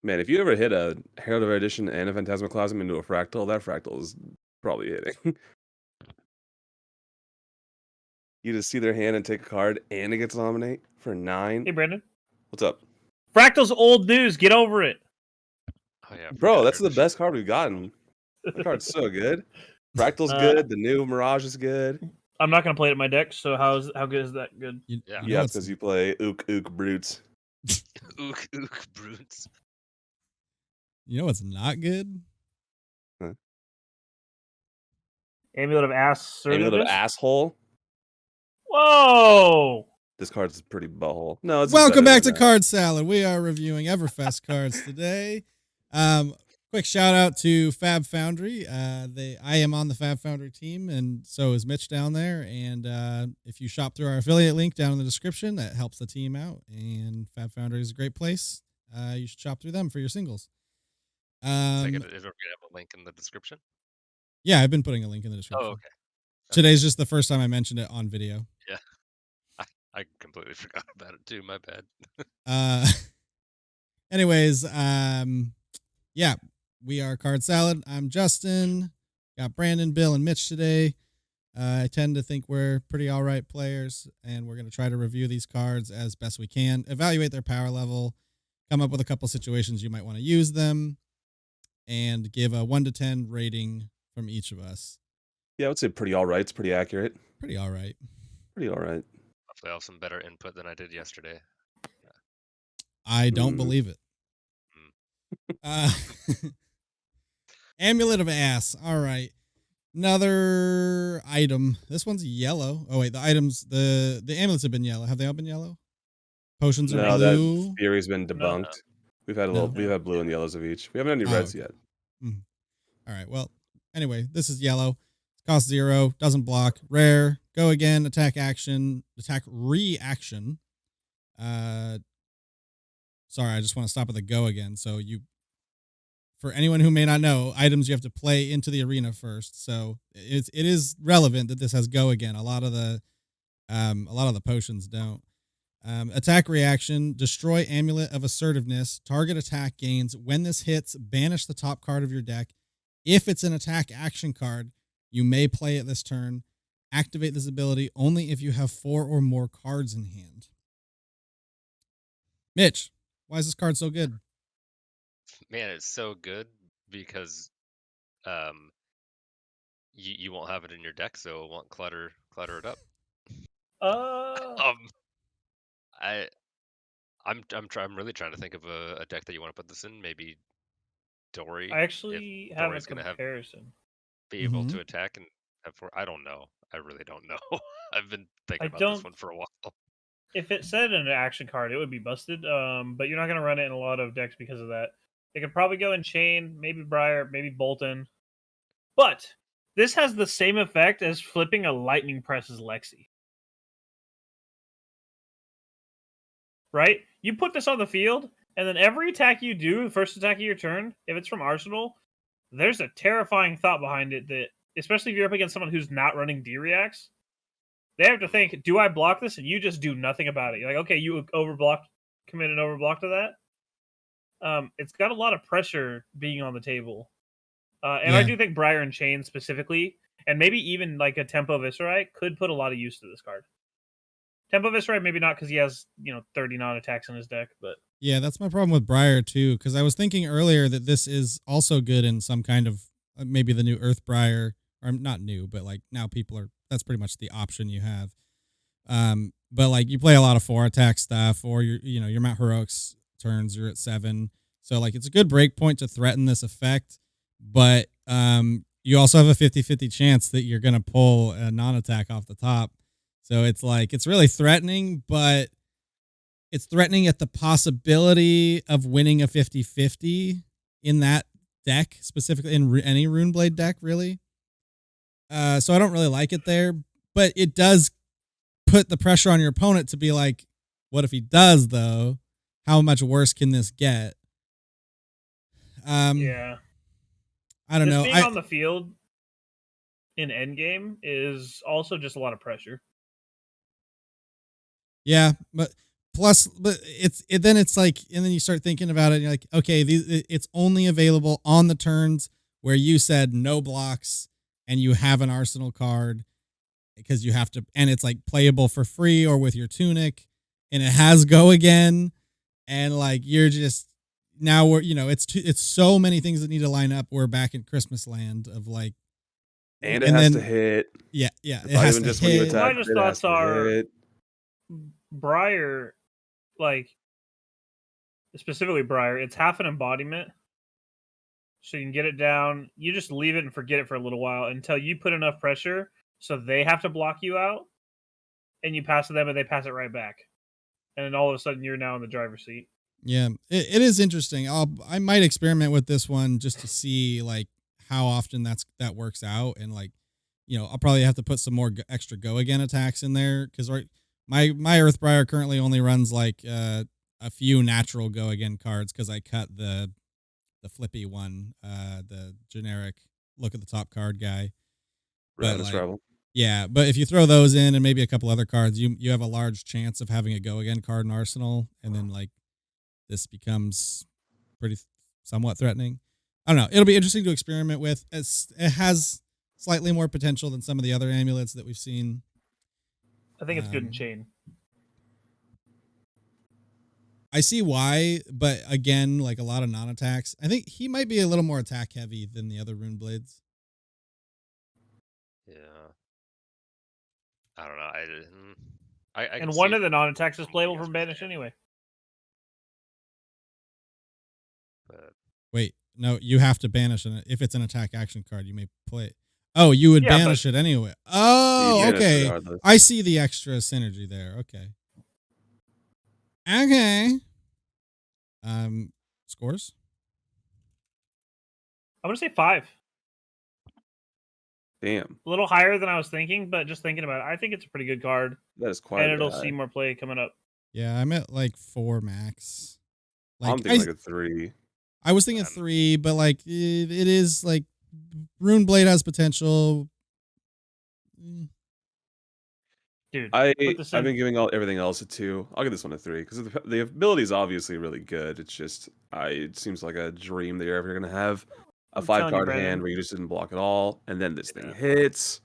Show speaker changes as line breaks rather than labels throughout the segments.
Man, if you ever hit a Herald of Erudition and a Phantasmaclasm into a Fractal, that Fractal is probably hitting. You just see their hand and take a card, and it gets to nominate for 9.
Hey, Brandon.
What's up?
Fractal's old news. Get over it.
Oh yeah,
Bro, that's the best card we've gotten. That card's so good. Fractal's good. The new Mirage is good.
I'm not going to play it in my deck, so how good is that good?
Yeah, it's because you play Ook Brutes.
Ook Brutes.
You know what's not good?
Huh?
Amulet of
Asshole?
Whoa!
This card's pretty butthole. No, it's
Welcome back to Card Salad. We are reviewing Everfest cards today. Quick shout out to Fab Foundry. I am on the Fab Foundry team, and so is Mitch down there. And if you shop through our affiliate link down in the description, that helps the team out. And Fab Foundry is a great place. You should shop through them for your singles.
Is it going to have a link in the description?
Yeah, I've been putting a link in the description.
Oh, okay.
Today's just the first time I mentioned it on video.
Yeah. I completely forgot about it too. My bad.
Anyways, yeah, we are Card Salad. I'm Justin. Got Brandon, Bill, and Mitch today. I tend to think we're pretty all right players, and we're going to try to review these cards as best we can, evaluate their power level, come up with a couple situations you might want to use them, and give a 1 to 10 rating from each of us.
Yeah, I would say pretty all right. It's pretty accurate.
Pretty all right.
Pretty all right.
Hopefully I'll have some better input than I did yesterday.
I don't believe it. Amulet of Ass. All right. Another item. This one's yellow. Oh, wait. The amulets have been yellow. Have they all been yellow? Potions are blue.
That theory's been debunked. No. We've had blue and yellows of each. We haven't had any reds yet.
All right. Well, anyway, this is yellow. It costs 0. Doesn't block. Rare. Go again. Attack action. Attack reaction. Sorry, I just want to stop at the go again. So for anyone who may not know, items you have to play into the arena first. So it is relevant that this has go again. A lot of the potions don't. Attack reaction, destroy Amulet of Assertiveness, target attack gains. When this hits, banish the top card of your deck. If it's an attack action card, you may play it this turn. Activate this ability only if you have 4 or more cards in hand. Mitch, why is this card so good?
Man, it's so good because you won't have it in your deck, so it won't clutter it up. I'm really trying to think of a deck that you want to put this in. Maybe Dory.
I actually have a comparison.
Be able to attack and have 4. I don't know. I really don't know. I've been thinking about this one for a while.
If it said an action card, it would be busted. But you're not going to run it in a lot of decks because of that. It could probably go in Chain, maybe Briar, maybe Bolton. But this has the same effect as flipping a Lightning Press's Lexi. Right? You put this on the field, and then every attack you do, the first attack of your turn, if it's from Arsenal, there's a terrifying thought behind it that, especially if you're up against someone who's not running D-Reacts, they have to think, do I block this? And you just do nothing about it. You're like, okay, you commit an overblock to that. It's got a lot of pressure being on the table. I do think Briar and Chain specifically, and maybe even like a Tempo Viscerite, could put a lot of use to this card. Tempo Viscerite, maybe not because he has 30 non-attacks in his deck, but
yeah, that's my problem with Briar too. Because I was thinking earlier that this is also good in some kind of maybe the new Earth Briar, or not new, but like now that's pretty much the option you have. But like you play a lot of 4 attack stuff, or your Mount Heroics turns, you're at 7, so like it's a good break point to threaten this effect. But you also have a 50-50 chance that you're gonna pull a non-attack off the top. So it's like, it's really threatening, but it's threatening at the possibility of winning a 50-50 in that deck, specifically in any Runeblade deck, really. So I don't really like it there, but it does put the pressure on your opponent to be like, what if he does, though? How much worse can this get?
Yeah.
I don't know.
Being on the field in endgame is also just a lot of pressure.
Yeah, but Plus, but then it's like, and then you start thinking about it, and you're like, okay, it's only available on the turns where you said no blocks and you have an arsenal card, because you have to, and it's like playable for free or with your tunic, and it has go again, and like you're just now we're it's so many things that need to line up. We're back in Christmas land of like,
and it has to hit.
Yeah,
it has to just hit. When you attack,
my thoughts are Briar, like specifically Briar, it's half an embodiment. So you can get it down. You just leave it and forget it for a little while until you put enough pressure so they have to block you out, and you pass to them and they pass it right back. And then all of a sudden you're now in the driver's seat.
Yeah, it is interesting. I might experiment with this one just to see like how often that works out, and like, I'll probably have to put some more extra go again attacks in there, because my Earthbriar currently only runs like a few natural go again cards, because I cut the flippy one, the generic look at the top card guy.
Ravenous Rebel.
Yeah, but if you throw those in and maybe a couple other cards, you have a large chance of having a go again card in Arsenal, and then like this becomes pretty somewhat threatening. I don't know. It'll be interesting to experiment with. It has slightly more potential than some of the other amulets that we've seen.
I think it's good in chain.
I see why, but again, like a lot of non-attacks. I think he might be a little more attack heavy than the other rune blades.
Yeah. I don't know. I
and one of the non-attacks is playable from Banish anyway.
But
wait, no, you have to banish it. If it's an attack action card, you may play it. Oh, you would banish it anyway. Oh, okay. I see the extra synergy there. Okay. Okay. Scores?
I'm gonna say 5.
Damn.
A little higher than I was thinking, but just thinking about it, I think it's a pretty good card.
That is quite.
And it'll see more play coming up.
Yeah, I'm at like 4 max.
Like, I'm thinking like a 3.
I was thinking 3, but like it is like Rune Blade has potential.
Dude,
I've been giving everything else a 2. I'll give this one a 3 because the ability is obviously really good. It's just it seems like a dream that you're ever gonna have a 5-card hand where you just didn't block at all, and then this thing hits,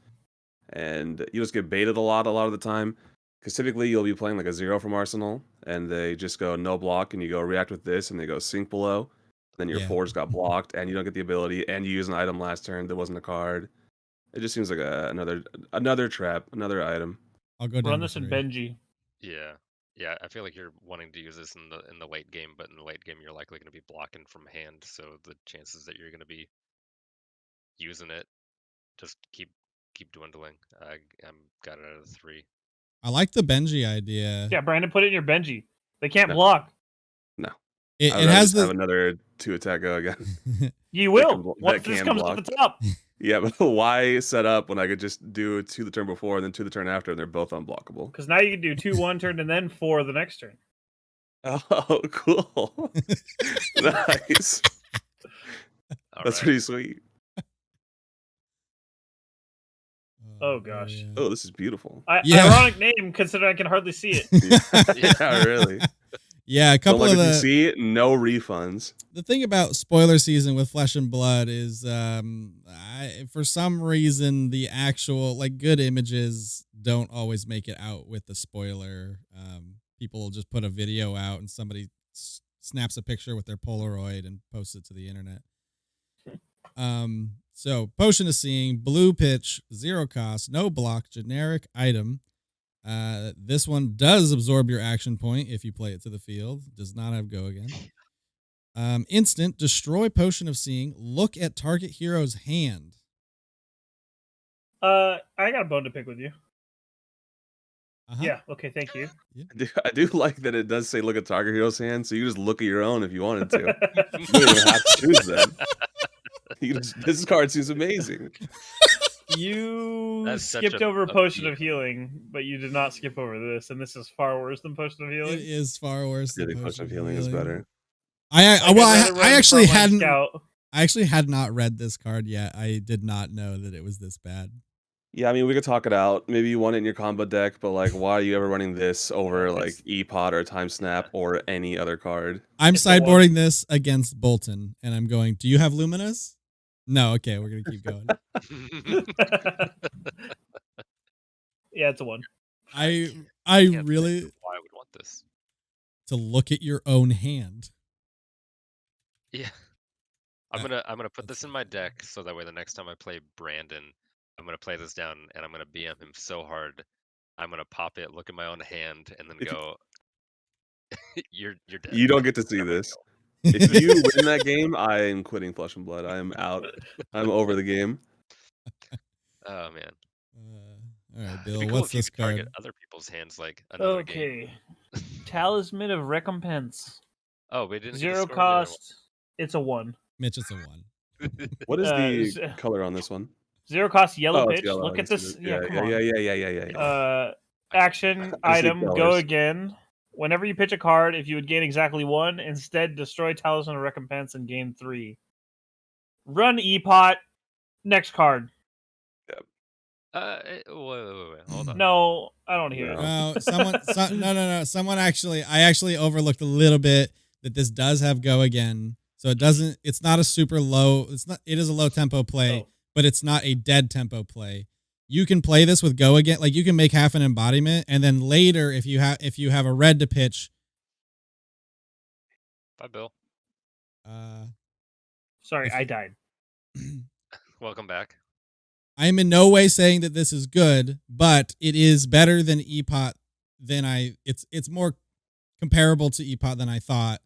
and you just get baited a lot of the time. Because typically you'll be playing like a 0 from Arsenal, and they just go no block, and you go react with this, and they go sink below. Then your 4s got blocked, and you don't get the ability, and you use an item last turn that wasn't a card. It just seems like another trap, another item.
I'll go down
run this in Benji.
Yeah, I feel like you're wanting to use this in the late game, but in the late game you're likely going to be blocking from hand, so the chances that you're going to be using it just keep dwindling. I'm got it at a 3.
I like the Benji idea.
Yeah, Brandon, put it in your Benji. They can't block.
No.
It has
have another 2 attack go again.
You will. Once this comes to the top.
Yeah, but why set up when I could just do 2 the turn before and then 2 the turn after, and they're both unblockable?
Because now you can do 2 one turn and then 4 the next turn.
Oh, cool. Nice. That's pretty sweet.
Oh, gosh.
Oh, this is beautiful.
Ironic name, considering I can hardly see
it. Yeah, really.
Yeah, a couple of
the... If you see it, no refunds.
The thing about spoiler season with Flesh and Blood is, for some reason, the actual, like, good images don't always make it out with the spoiler. People will just put a video out and somebody snaps a picture with their Polaroid and posts it to the internet. So, Potion of Seeing, blue pitch, 0 cost, no block, generic item. This one does absorb your action point if you play it to the field. Does not have go again. Instant, destroy Potion of Seeing. Look at target hero's hand.
I got a bone to pick with you.
Uh-huh.
Yeah, okay, thank you.
Yeah. I do like that it does say look at target hero's hand, so you just look at your own if you wanted to. You don't even have to choose them. This card seems amazing.
You skipped over Potion of Healing, but you did not skip over this, and this is far worse than Potion of Healing.
It is far worse than
Potion of Healing is better.
I actually hadn't. I actually had not read this card yet. I did not know that it was this bad.
Yeah, I mean, we could talk it out. Maybe you want it in your combo deck, but like, why are you ever running this over like
It's
E-Pot or Time Snap or any other card?
I'm
It's a one.
sideboarding this against Bolton, and I'm going, do you have Luminous? No, okay, we're going to keep going.
Yeah, it's a 1.
I
Can't
really
think of why I would want this.
to look at your own hand.
Yeah. I'm gonna put this in my deck so that way the next time I play Brandon, I'm gonna play this down and I'm gonna BM him so hard. I'm gonna pop it, look at my own hand, and then
If
go, you're dead.
You don't get to see
I'm gonna
this.
go.
If you win that game, I am quitting Flesh and Blood. I am out. I'm over the game.
Oh man.
All right,
It'd
Bill,
be cool
what's
if you
this
could target
card?
other people's hands like another game.
Okay. Talisman of Recompense.
Oh, we didn't get
0
to score the other
cost. It's a 1.
Mitch, it's a 1.
one.
What is the
z-
color on this one?
0 cost yellow
Oh, it's
pitch.
yellow.
Look
I
at
see
this.
that.
Yeah, come on.
Yeah.
Action
I see
item, go
colors.
again. Whenever you pitch a card, if you would gain exactly 1, instead destroy Talisman of Recompense and gain 3. Run E-Pot. Next card.
Wait, hold on.
No, I don't hear
No.
it.
No. Someone I actually overlooked a little bit that this does have go again. So it's not a super low, it is a low tempo play,
Oh.
but it's not a dead tempo play. You can play this with go again, like you can make half an embodiment, and then later if you have a red to pitch.
Bye, Bill.
Sorry, I died.
Welcome back.
I am in no way saying that this is good, but it is better than E-Pot it's more comparable to E-Pot than I thought,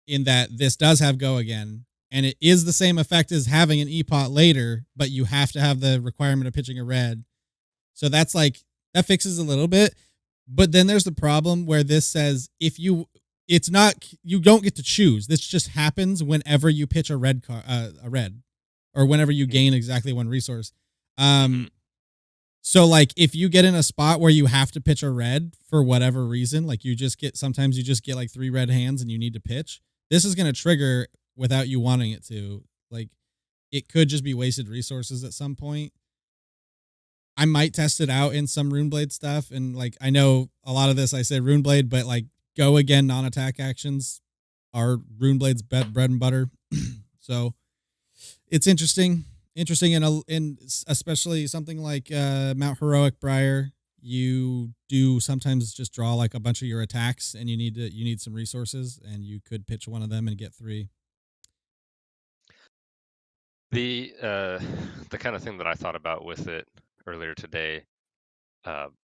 in that this does have go again, and it is the same effect as having an E-Pot later, but you have to have the requirement of pitching a red. So that fixes a little bit. But then there's the problem where this says you don't get to choose. This just happens whenever you pitch a red, or whenever you gain exactly 1 resource. So like if you get in a spot where you have to pitch a red for whatever reason, like sometimes you just get like 3 red hands and you need to pitch, this is going to trigger without you wanting it to. Like it could just be wasted resources at some point. I might test it out in some Runeblade stuff. And like, I know a lot of this, I said Runeblade, but like go again, non-attack actions are Runeblade's bread and butter. So it's interesting in especially something like Mount Heroic Briar. You do sometimes just draw like a bunch of your attacks, and you need some resources, and you could pitch one of them and get 3.
The kind of thing that I thought about with it earlier today,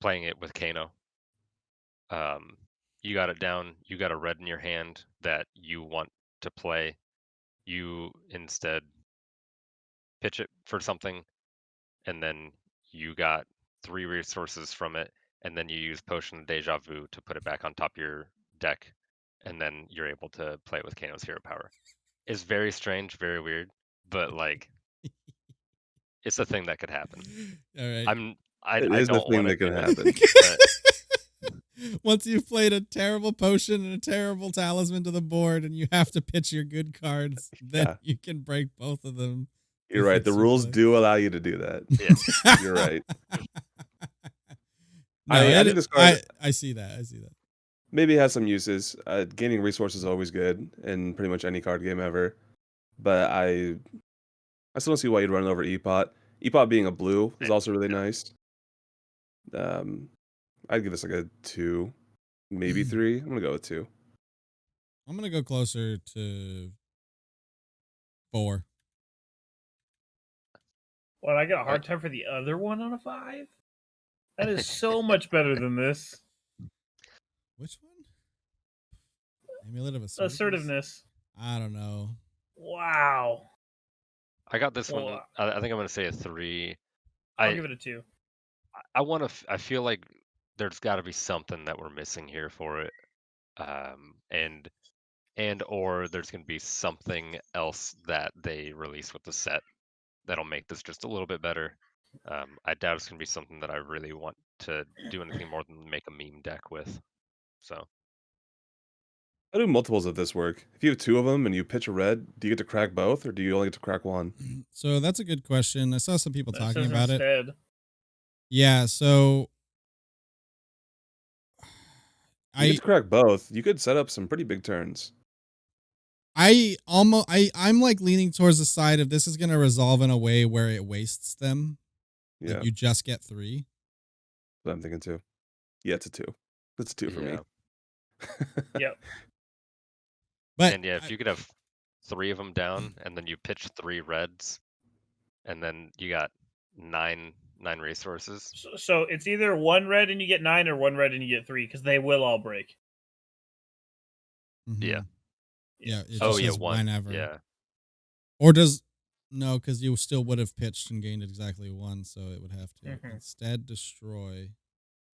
playing it with Kano. You got it down, you got a red in your hand that you want to play. You instead pitch it for something, and then you got 3 resources from it, and then you use Potion of Deja Vu to put it back on top of your deck, and then you're able to play it with Kano's hero power. It's very strange, very weird, but like it's a thing that could happen.
All right.
I
It
don't
the thing
want
that
to
can
do
happen.
it, but
Once you've played a terrible potion and a terrible talisman to the board, and you have to pitch your good cards, then
Yeah.
you can break both of them.
You're right. The rules do allow you to do that.
yeah.
You're right.
No,
I think this card
I see that.
maybe has some uses. Gaining resources is always good in pretty much any card game ever. But I still don't see why you'd run it over E-Pot. E-Pot being a blue is also really nice. I'd give this like a 2, maybe 3. I'm gonna go with 2.
I'm gonna go closer to 4.
Well, I got a hard time for the other one on a 5. That is so much better than this.
Which one? Amulet of
Assertiveness.
I don't know.
Wow.
I got this
Well,
one. I think I'm gonna say a 3.
I'll give it a 2.
I feel like there's got to be something that we're missing here for it, and or there's gonna be something else that they release with the set that'll make this just a little bit better. I doubt it's gonna be something that I really want to do anything more than make a meme deck with. So
How do multiples of this work? If you have 2 of them and you pitch a red, do you get to crack both, or do you only get to crack 1?
So that's a good question. I saw some people
It
talking
says
about it.
instead.
Yeah, so
You get to crack both. You could set up some pretty big turns.
I'm like leaning towards the side of this is going to resolve in a way where it wastes them.
Yeah,
Like you just get 3.
what I'm thinking too. Yeah, it's a 2. It's a 2 for me.
Yep.
But
And yeah, if you could have 3 of them down, and then you pitch 3 reds, and then you got 9 resources.
So it's either 1 red and you get 9, or 1 red and you get 3, because they will all break.
Yeah.
Yeah. It
Oh
just
yeah,
says
1.
whenever.
Yeah.
Or does no, because you still would have pitched and gained exactly 1, so it would have to instead destroy.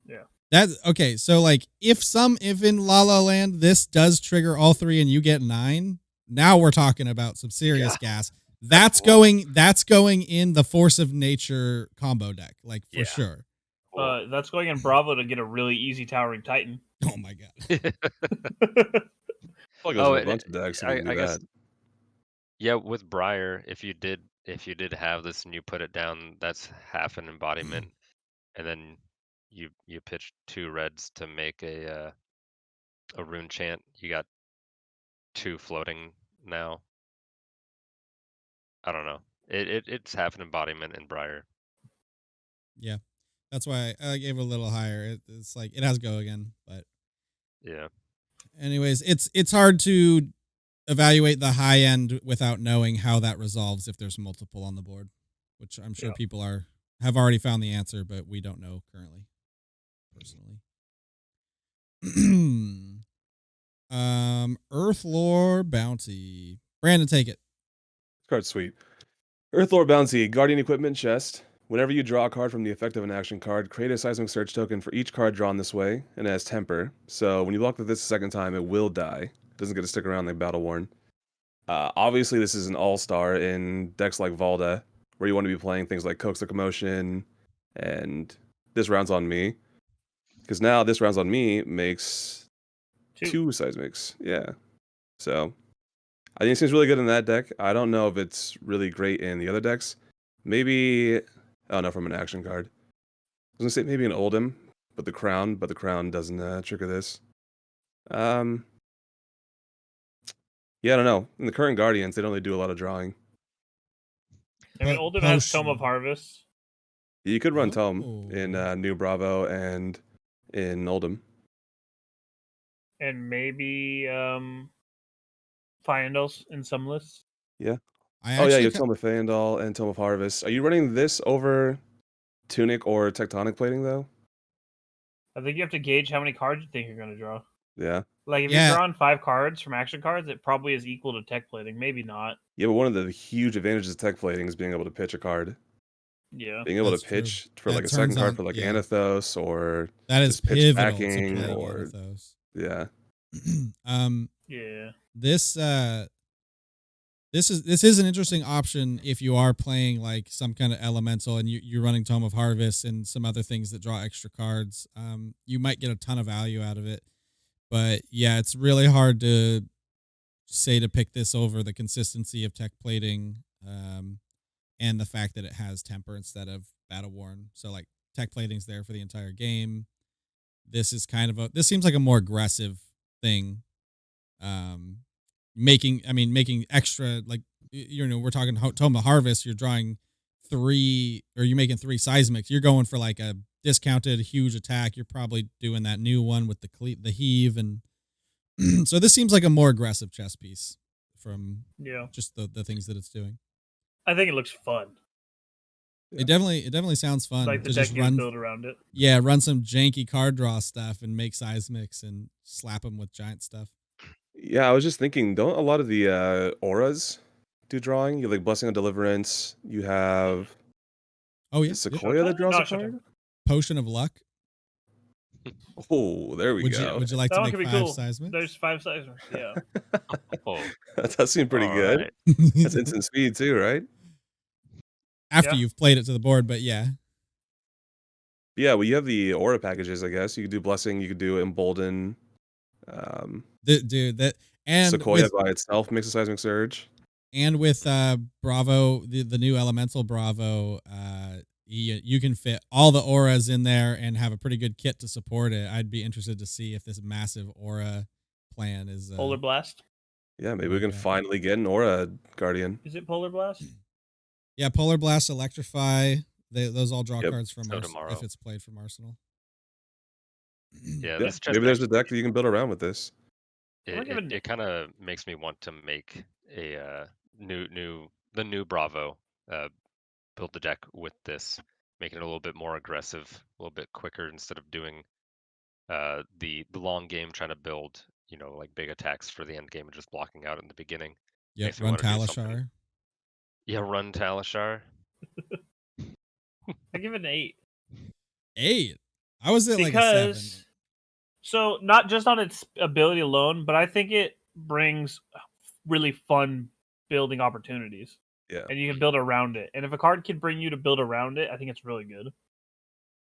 Yeah.
That okay. So like, if in La La Land this does trigger all 3 and you get 9, now we're talking about some serious gas. That's going in the Force of Nature combo deck, like for sure.
That's going in Bravo to get a really easy Towering Titan.
Oh my god.
Well, it goes with a bunch of decks. You can do
I guess.
that.
Yeah, with Briar, if you did have this and you put it down, that's half an embodiment, and then you pitch 2 reds to make a Rune Chant. You got 2 floating now. I don't know. It's half an embodiment in Briar.
Yeah, that's why I gave it a little higher. It's like it has go again, but
yeah.
Anyways, it's hard to evaluate the high end without knowing how that resolves if there's multiple on the board, which I'm sure people have already found the answer, but we don't know currently, personally. Earthlore Bounty. Brandon, take it.
This card's sweet. Earthlore Bounty, Guardian Equipment Chest. Whenever you draw a card from the effect of an action card, create a Seismic Surge token for each card drawn this way, and it has temper. So when you block with this a second time, it will die. It doesn't get to stick around like Battle Worn. Obviously, this is an all-star in decks like Valda, where you want to be playing things like Coax the Commotion, and this round's on me. Because now this round's on me makes 2 Seismics. Yeah. So I think it seems really good in that deck. I don't know if it's really great in the other decks. Maybe, oh no, from an action card. I was gonna say maybe an Oldhim, but the crown doesn't trigger this. Yeah, I don't know. In the current Guardians, they don't really do a lot of drawing.
I mean, Oldhim has Tome of Harvest.
You could run Tome in New Bravo and in Oldhim.
And maybe Fyendals in some lists.
Yeah. You have Tome of Fyendal and Tome of Harvest. Are you running this over Tunic or Tectonic Plating, though?
I think you have to gauge how many cards you think you're going to draw.
Yeah.
Like, if you're drawing 5 cards from action cards, it probably is equal to Tech Plating. Maybe not.
Yeah, but one of the huge advantages of Tech Plating is being able to pitch a card.
Yeah.
Being able to pitch for like a second card for like Anathos, or
that is
pitch
pivotal
backing,
to
or
Anathos.
Yeah.
Yeah.
This is an interesting option if you are playing like some kind of elemental and you're running Tome of Harvest and some other things that draw extra cards. You might get a ton of value out of it. But yeah, it's really hard to say to pick this over the consistency of Tech Plating, and the fact that it has temper instead of Battle Worn. So like Tech Plating's there for the entire game. This is this seems like a more aggressive thing. Making extra, like, we're talking Tome of Harvest, you're drawing 3, or you're making 3 seismics. You're going for like a discounted huge attack. You're probably doing that new one with the heave, and so this seems like a more aggressive chess piece from just the things that it's doing.
I think it looks fun.
It definitely sounds fun.
Like the deck you build around it.
Yeah, run some janky card draw stuff and make seismics and slap them with giant stuff.
Yeah, I was just thinking, don't a lot of the auras do drawing? You have like Blessing of Deliverance. You have Sequoia that draws a card?
Potion of Luck.
Oh, there we go.
Would you like to make 5 seismics?
There's 5 seismics, yeah.
That does seem pretty good. Right. That's instant speed too, right?
After you've played it to the board, but yeah.
Yeah, well, you have the aura packages, I guess. You could do Blessing, you could do Embolden.
And
Sequoia by itself makes a Seismic Surge.
And with Bravo, the new Elemental Bravo, you can fit all the auras in there and have a pretty good kit to support it. I'd be interested to see if this massive aura plan is
Polar Blast.
Yeah, maybe we can finally get an aura guardian.
Is it Polar Blast?
Yeah, Polar Blast, Electrify. Those all draw cards from
Arsenal
if it's played from Arsenal.
Yeah,
Yeah,
this chest
maybe there's a deck that you can build around with this.
It kind of makes me want to make a the new Bravo build the deck with this, making it a little bit more aggressive, a little bit quicker instead of doing the long game trying to build like big attacks for the end game and just blocking out in the beginning.
Yep, run Talishar.
Yeah, run Talishar.
I give it an 8.
8? I was at like a 7.
So not just on its ability alone, but I think it brings really fun building opportunities.
Yeah.
And you can build around it. And if a card can bring you to build around it, I think it's really good.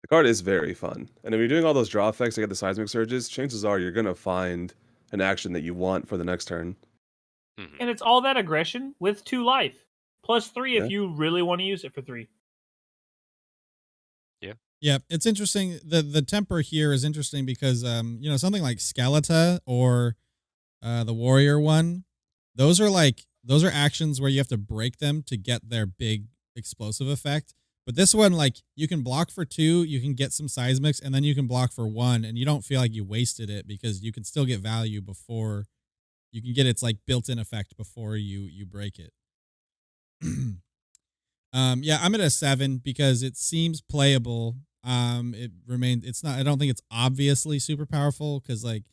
The card is very fun. And if you're doing all those draw effects to get the seismic surges, chances are you're going to find an action that you want for the next turn.
Mm-hmm.
And it's all that aggression with 2 life. Plus 3 if you really want to use it for 3.
Yeah, it's interesting. The temper here is interesting because something like Skeletor or the Warrior one, those are actions where you have to break them to get their big explosive effect. But this one, like, you can block for 2, you can get some seismics, and then you can block for 1, and you don't feel like you wasted it because you can still get value before you can get its like built-in effect before you break it. Yeah, I'm at a 7 because it seems playable. It's not. I don't think it's obviously super powerful because like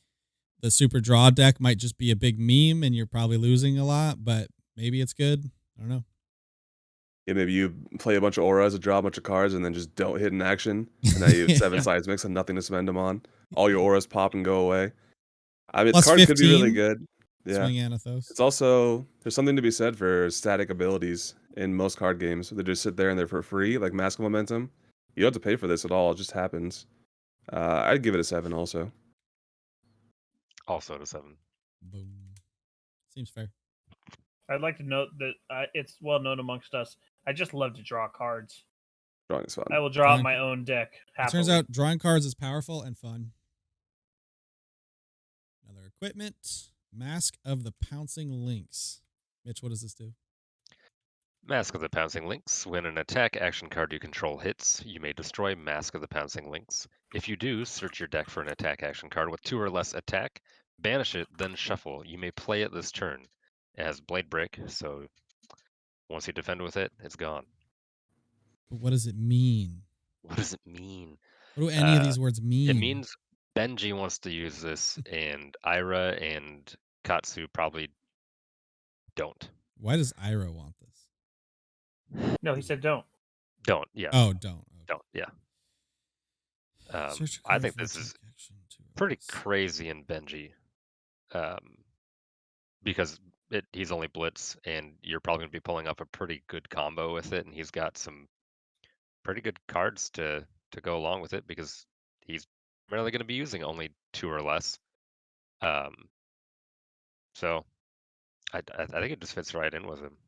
the super draw deck might just be a big meme and you're probably losing a lot, but maybe it's good. I don't know.
Yeah, maybe you play a bunch of auras, draw a bunch of cards, and then just don't hit an action. And now you have 7 seismics and nothing to spend them on. All your auras pop and go away. I mean,
Plus
the card
15,
could be really good. Yeah.
Swing Anathos.
It's also, there's something to be said for static abilities in most card games. They just sit there and they're for free, like Mask of Momentum. You don't have to pay for this at all. It just happens. I'd give it a 7 also.
Also at a 7.
Boom. Seems fair.
I'd like to note that it's well known amongst us. I just love to draw cards.
Drawing is fun.
I will draw my own deck happily.
It turns out drawing cards is powerful and fun. Another equipment. Mask of the Pouncing Lynx. Mitch, what does this do?
Mask of the Pouncing Lynx. When an attack action card you control hits, you may destroy Mask of the Pouncing Lynx. If you do, search your deck for an attack action card with 2 or less attack, banish it, then shuffle. You may play it this turn. It has Blade Brick, so once you defend with it, it's gone.
But what does it mean?
What does it mean?
What do any of these words mean?
It means Benji wants to use this, and Ira and Katsu probably don't.
Why does Ira want this?
No, he said don't.
Don't, yeah.
Oh, don't. Okay.
Don't, yeah. I think this is pretty crazy in Benji, because he's only Blitz, and you're probably going to be pulling up a pretty good combo with it, and he's got some pretty good cards to go along with it because he's primarily going to be using only 2 or less. So I think it just fits right in with him.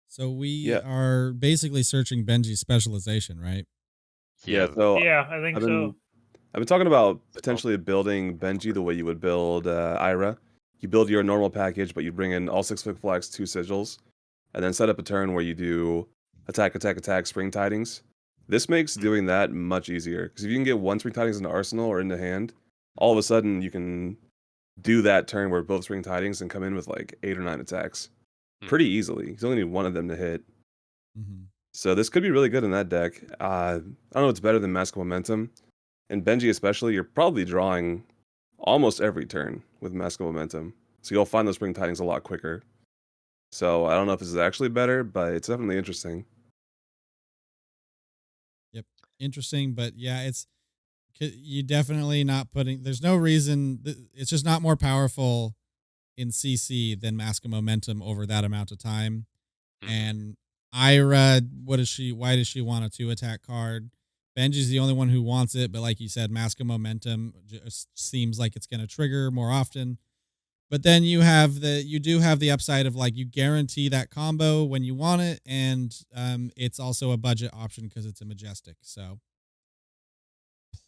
So we are basically searching Benji's specialization, right?
Yeah, so
yeah, I think so.
I've been talking about potentially building Benji the way you would build Ira. You build your normal package, but you bring in all 6 Flick Flags, 2 sigils, and then set up a turn where you do attack, Spring Tidings. This makes doing that much easier, because if you can get 1 Spring Tidings into Arsenal or into hand, all of a sudden you can do that turn where both Spring Tidings and come in with like 8 or 9 attacks pretty easily. You only need 1 of them to hit.
Mm-hmm.
So this could be really good in that deck. I don't know what's better than Mask of Momentum. And Benji especially, you're probably drawing almost every turn with Mask of Momentum. So you'll find those Spring Tidings a lot quicker. So I don't know if this is actually better, but it's definitely interesting.
Yep. Interesting, but yeah, you definitely not putting, there's no reason, it's just not more powerful in CC than Mask of Momentum over that amount of time. And Ira, why does she want a 2 attack card? Benji's the only one who wants it, but like you said, Mask of Momentum just seems like it's going to trigger more often. But then you do have the upside of like you guarantee that combo when you want it, and it's also a budget option because it's a majestic. So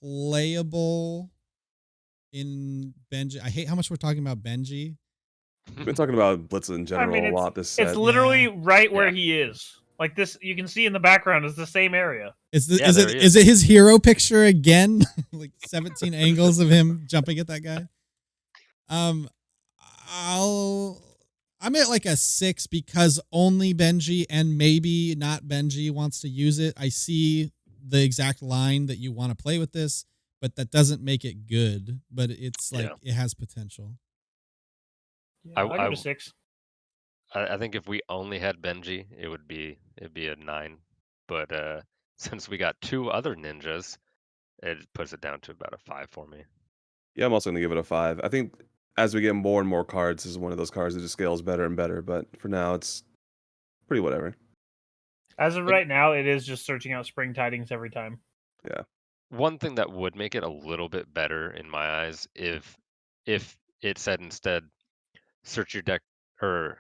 playable in Benji. I hate how much we're talking about Benji.
We've been talking about Blitz in general a lot this set.
It's literally right where
Yeah.
he is. Like this, you can see in the background is the same area.
Is
Yeah, there he
is it his hero picture again? Like 17 angles of him jumping at that guy. I'm at like a 6 because only Benji and maybe not Benji wants to use it. I see the exact line that you want to play with this, but that doesn't make it good. But it's like it has potential.
Yeah, I'll give it a 6.
I think if we only had Benji, it'd be a 9. But since we got 2 other ninjas, it puts it down to about a 5 for me.
Yeah, I'm also going to give it a 5. I think as we get more and more cards, this is one of those cards that just scales better and better. But for now, it's pretty whatever.
As of right now, it is just searching out spring tidings every time.
Yeah.
One thing that would make it a little bit better in my eyes if it said instead search your deck or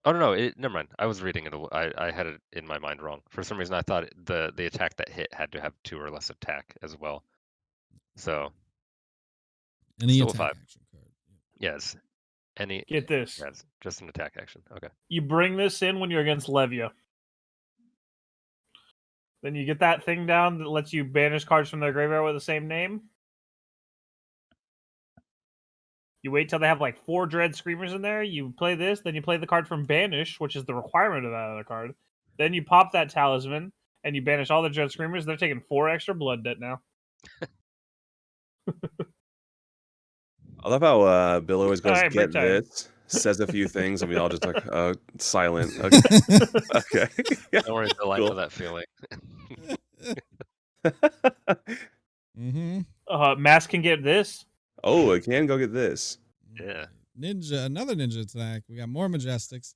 oh no, never mind. I was reading it. I had it in my mind wrong. For some reason, I thought the attack that hit had to have 2 or less attack as well. So
any
still
attack
5.
action card.
Yes. Any.
Get this.
Yes, just an attack action. Okay.
You bring this in when you're against Levia. Then you get that thing down that lets you banish cards from their graveyard with the same name. You wait till they have like 4 Dread Screamers in there. You play this, then you play the card from Banish, which is the requirement of that other card. Then you pop that Talisman, and you banish all the Dread Screamers. They're taking 4 extra blood debt now.
I love how Bill always goes,
Alright,
get
break time.
this, says a few things, and we all just like, silent. Okay. Okay. Yeah.
Don't worry, Bill. I
Cool.
know that feeling.
Mm-hmm.
Mass can get this.
Oh, I can go get this.
Yeah.
Ninja, another ninja attack. We got more majestics.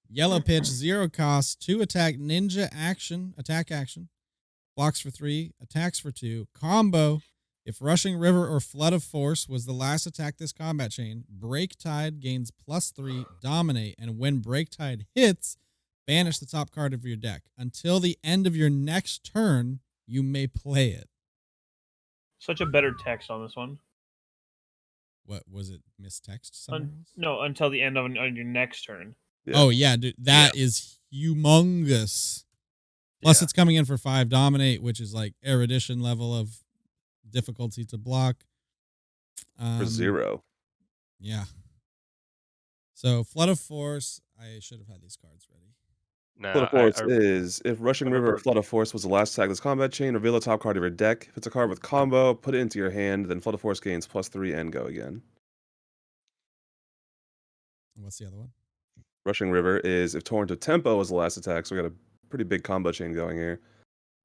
Yellow pitch, 0 cost, 2 attack, ninja action, attack action. Blocks for 3, attacks for 2. Combo. If Rushing River or Flood of Force was the last attack this combat chain, Break Tide gains +3, dominate, and when Break Tide hits, banish the top card of your deck. Until the end of your next turn, you may play it.
Such a better text on this one.
What was it? Mistext somewhere else?
No, until the end of on your next turn.
Yeah.
Oh yeah, dude, that is humongous. Plus, it's coming in for 5 dominate, which is like erudition level of difficulty to block.
For 0.
Yeah. So Flood of Force. I should have had these cards ready.
Now,
Flood of Force is if Rushing River or Flood of Force was the last attack of this combat chain, reveal the top card of your deck. If it's a card with combo, put it into your hand, then Flood of Force gains +3 and go again.
What's the other one?
Rushing River is if Torrent of Tempo was the last attack, so we got a pretty big combo chain going here.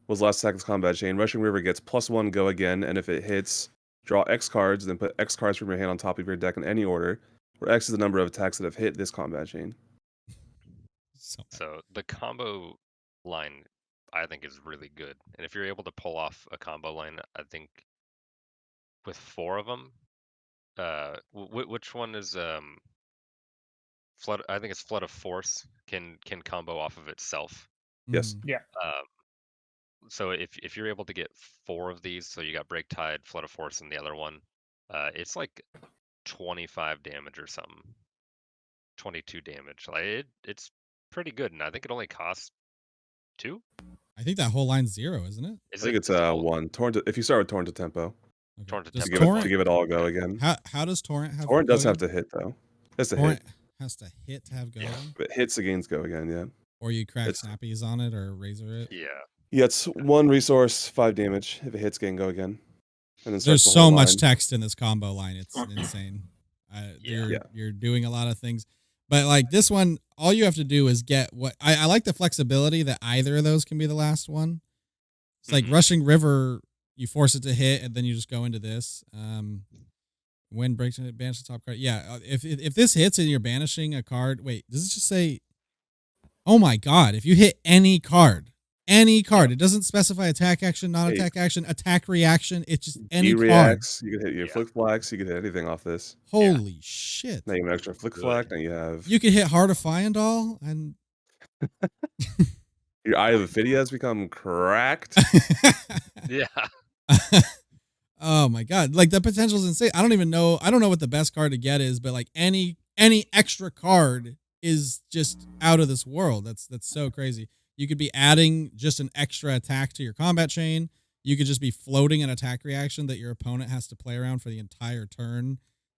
Was the last attack of this combat chain. Rushing River gets +1, go again, and if it hits, draw X cards, then put X cards from your hand on top of your deck in any order, where X is the number of attacks that have hit this combat chain.
So the combo line, I think, is really good. And if you're able to pull off a combo line, I think with 4 of them, which one is Flood? I think it's Flood of Force can combo off of itself.
Yes.
Yeah.
So if you're able to get 4 of these, so you got Break Tide, Flood of Force, and the other one, it's like 25 damage or something. 22 damage. Like it's pretty good, and I think it only costs 2.
I think that whole line's 0, isn't it?
I think it's 1. If you start with Torrent of Tempo,
Okay.
Torrent of
Does
Tempo.
to give it all a go again.
How does Torrent have?
Torrent
go
does have
again?
to hit though. Has to
Torrent
hit.
has to hit to have go.
Yeah.
again?
But hits against go again. Yeah.
Or you crack
It's-
snappies on it or razor it.
Yeah.
Yeah, it's 1 resource, 5 damage. If it hits, gain go again. And then
There's
starts the
so
whole
much
line.
text in this combo line. It's insane. You're doing a lot of things. But like this one, all you have to do is get what I like the flexibility that either of those can be the last one. It's like Rushing River, you force it to hit, and then you just go into this. When breaks it, banish the top card. Yeah, if this hits and you're banishing a card, wait, does it just say? Oh my god! If you hit any card, Any card. It doesn't specify attack action, non-attack action, attack reaction. It's just any card.
Reacts. You can hit your flick flax. You can hit anything off this.
Holy shit!
Now you have an extra flick flack. Now you have.
You can hit Heart of Fyendal and.
Your Eye of Ophidia has become cracked.
Yeah.
Oh my god! Like the potential is insane. I don't know what the best card to get is, but like any extra card is just out of this world. That's so crazy. You could be adding just an extra attack to your combat chain. You could just be floating an attack reaction that your opponent has to play around for the entire turn.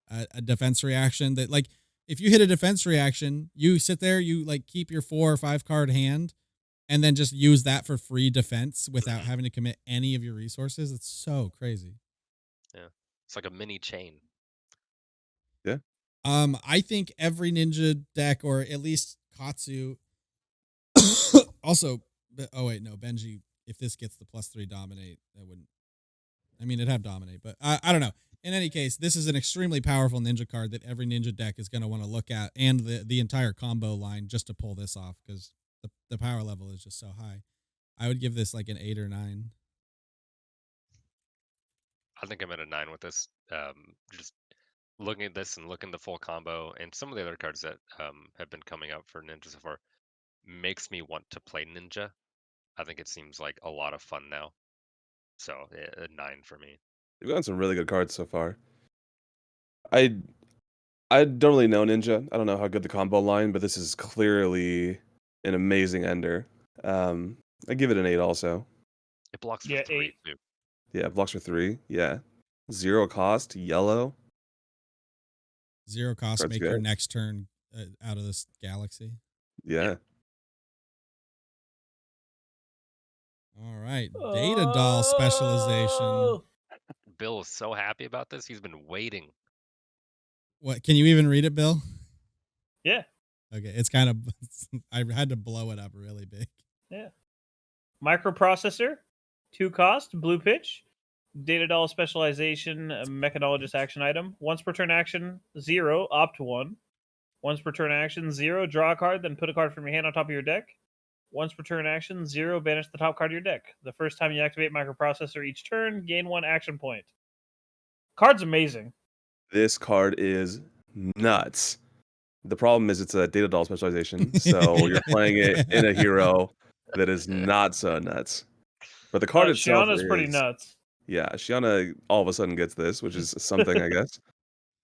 A defense reaction that, like, if you hit a defense reaction, you sit there, you like keep your 4 or 5 card hand, and then just use that for free defense without having to commit any of your resources. It's so crazy.
Yeah, it's like a mini chain.
Yeah.
I think every ninja deck, or at least Katsu. Also, oh wait, no, Benji. If this gets the +3 dominate, that wouldn't. I mean, it'd have dominate, but I don't know. In any case, this is an extremely powerful ninja card that every ninja deck is going to want to look at, and the entire combo line just to pull this off, because the power level is just so high. I would give this like an 8 or 9.
I think I'm at a 9 with this. Just looking at this and looking at the full combo and some of the other cards that have been coming up for Ninja so far makes me want to play Ninja. I think it seems like a lot of fun now. So a 9 for me.
You've gotten some really good cards so far. I don't really know Ninja. I don't know how good the combo line, but this is clearly an amazing ender. I give it an 8 also.
It blocks for 3 too.
Yeah, blocks for 3. Yeah. 0 cost, yellow.
0 cost,
That's
make
good.
your next turn out of this galaxy.
Yeah.
All right. Data doll specialization.
Bill is so happy about this. He's been waiting.
What? Can you even read it, Bill?
Yeah.
Okay. It's kind of. I had to blow it up really big.
Yeah. Microprocessor, 2 cost, blue pitch. Data doll specialization, mechanologist action item. Once per turn action, 0, opt 1. Once per turn action, 0, draw a card, then put a card from your hand on top of your deck. Once per turn action, 0, banish the top card of your deck. The first time you activate microprocessor each turn, gain 1 action point. Card's amazing.
This card is nuts. The problem is it's a data doll specialization, so you're playing it in a hero that is not so nuts. But the card itself
Shiana's pretty nuts.
Yeah, Shiana all of a sudden gets this, which is something, I guess.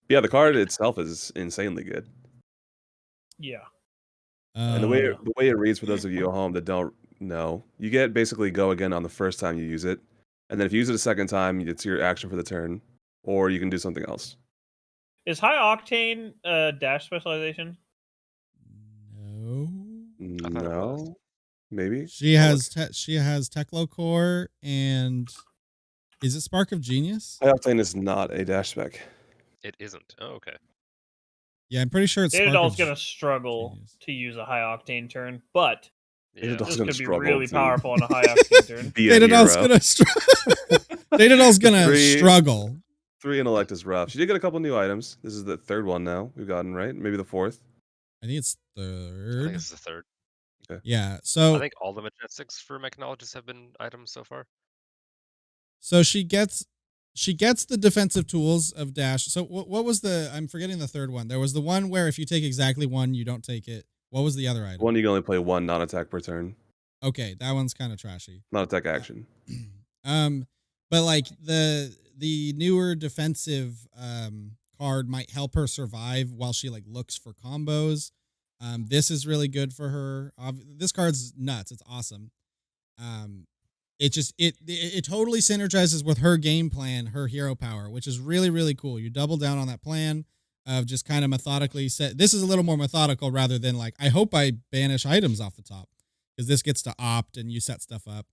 But yeah, the card itself is insanely good.
Yeah.
And the way it reads, for those of you at home that don't know, you get basically go again on the first time you use it, and then if you use it a second time, it's your action for the turn, or you can do something else.
Is High Octane dash specialization?
No, maybe
she has Teklo Core, and is it Spark of Genius?
High Octane is not a dash spec.
It isn't. Oh, okay.
Yeah, I'm pretty sure it's
Data Doll's gonna struggle to use a High Octane turn, but
yeah.
this could be really powerful on a High Octane turn.
Data Doll's gonna Data Doll's gonna struggle.
3 intellect is rough. She did get a couple new items. This is the 3rd one now we've gotten, right? Maybe the 4th.
I think it's 3rd.
I think it's the 3rd.
Okay.
Yeah. So
I think all the Majestics for Mechanologists have been items so far.
So she gets the defensive tools of dash. So what was I'm forgetting the 3rd one. There was the one where if you take exactly 1, you don't take it. What was the other item?
One, you can only play 1 non-attack per turn.
Okay, that one's kind of trashy.
Non-attack action.
But like the newer defensive card might help her survive while she like looks for combos. This is really good for her. This card's nuts. It's awesome. It totally synergizes with her game plan, her hero power, which is really, really cool. You double down on that plan of just kind of methodically set. This is a little more methodical rather than like, I hope I banish items off the top, because this gets to opt and you set stuff up.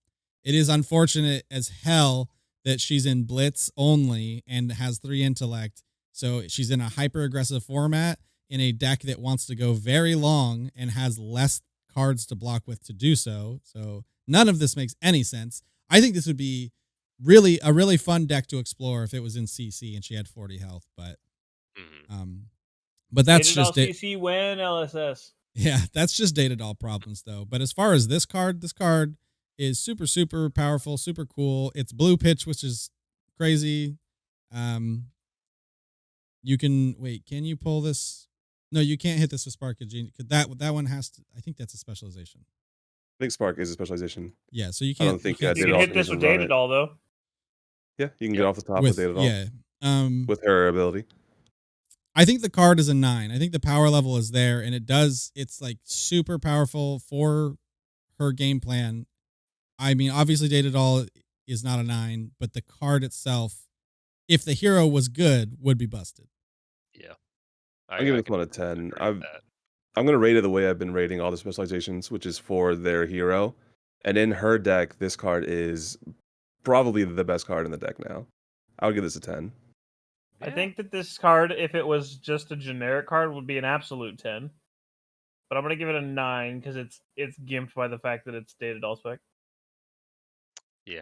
It is unfortunate as hell that she's in Blitz only and has 3 intellect. So she's in a hyper aggressive format in a deck that wants to go very long and has less cards to block with to do so. So none of this makes any sense. I think this would be a really fun deck to explore if it was in CC and she had 40 health, but that's just
CC when LSS.
Yeah, that's just Data Doll problems though. But as far as this card is super, super powerful, super cool. It's blue pitch, which is crazy. You can wait. Can you pull this? No, you can't hit this with Spark of Genius. That one has to. I think that's a specialization.
I think Spark is a specialization.
Yeah, so you
I
can't.
don't think
You
Data
can
Doll
hit this with
run
Data
it.
Doll though.
Yeah, you can get off the top with Data Doll.
Yeah.
With her ability.
I think the card is a 9. I think the power level is there, and it's like super powerful for her game plan. I mean, obviously Data Doll is not a 9, but the card itself, if the hero was good, would be busted.
Yeah.
I'm giving this one a 10. I'm going to rate it the way I've been rating all the specializations, which is for their hero. And in her deck, this card is probably the best card in the deck now. I would give this a 10.
I think that this card, if it was just a generic card, would be an absolute 10. But I'm gonna give it a 9 because it's gimped by the fact that it's Data Doll spec.
Yeah.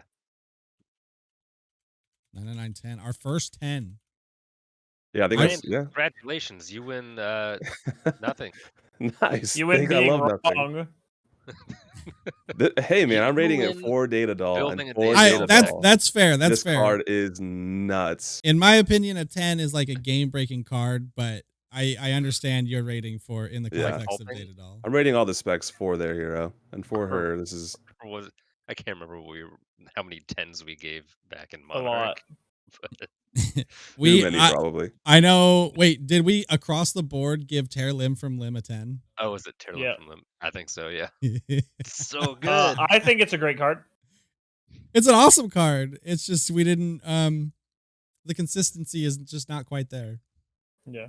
9, 9, 10. Our first 10.
Yeah, I think
Ryan,
that's, yeah.
Congratulations, you win nothing.
Nice.
You win
I
being
love nothing.
wrong.
Hey man, I'm
You
rating it
win
for Data Doll and
building a
for
Data
Data
Doll.
Doll.
That's fair. That's
This
fair.
card is nuts.
In my opinion, a 10 is like a game breaking card, but I understand your rating for in the
Yeah.
context of Data Doll.
I'm rating all the specs for their hero and for her. This is
I can't remember how many 10s we gave back in
A lot.
Monarch.
too many probably.
I know. Wait, did we across the board give Tear Limb from Limb a 10?
Oh, is it Tear Limb
Yeah.
from Limb? I think so, yeah.
It's
So good.
I think it's a great card.
an awesome card. It's just we didn't the consistency is just not quite there.
Yeah.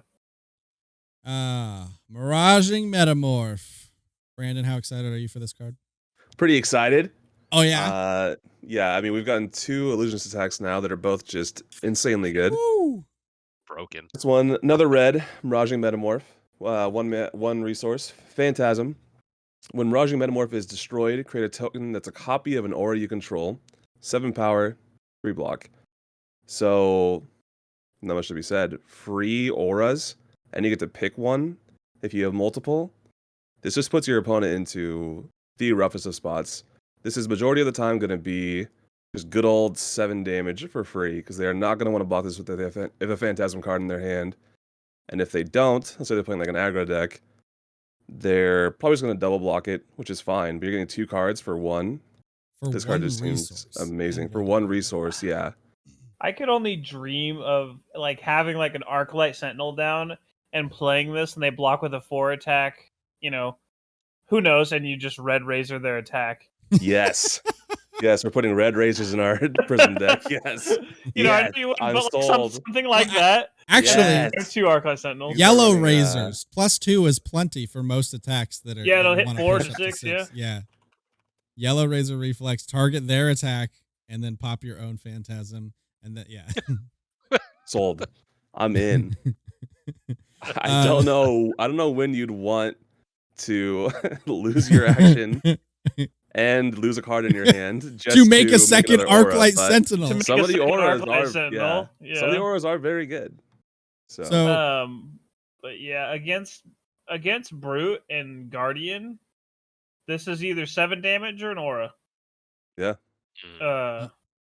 Miraging Metamorph. Brandon, how excited are you for this card?
Pretty excited.
Oh yeah.
Yeah, I mean we've gotten 2 illusionist attacks now that are both just insanely good.
Woo.
Broken.
This one, another red, Miraging Metamorph. One resource, Phantasm. When Miraging Metamorph is destroyed, create a token that's a copy of an aura you control. 7 power, 3 block. So, not much to be said. Free auras, and you get to pick one if you have multiple. This just puts your opponent into the roughest of spots. This is majority of the time going to be just good old 7 damage for free, because they are not going to want to block this with if a Phantasm card in their hand. And if they don't, let's say they're playing like an aggro deck, they're probably just going to double block it, which is fine. But you're getting 2 cards for 1. This card just seems amazing. For 1 resource, yeah.
I could only dream of like having like an Arclight Sentinel down and playing this, and they block with a 4 attack. You know, who knows? And you just Red Razor their attack.
Yes. Yes, we're putting red razors in our Prism deck. Yes.
You know,
Yes,
I'm
I'm sold.
something like that.
Actually,
Yes.
2 Arclight Sentinels.
Yellow
Burning,
razors +2 is plenty for most attacks that are.
Yeah, it'll
that
hit
wanna
4
push
to
up
6, yeah.
Yeah. Yellow razor reflex, target their attack, and then pop your own Phantasm, and that
Sold. I'm in. I don't know when you'd want to lose your action and lose a card in your hand just
to make a second
another aura,
Arclight
but
Sentinel.
To make
some
a
of the
second
auras
Arclight
are
Sentinel,
some of the auras are very good. So
But yeah, against Brute and Guardian, this is either 7 damage or an aura.
Yeah.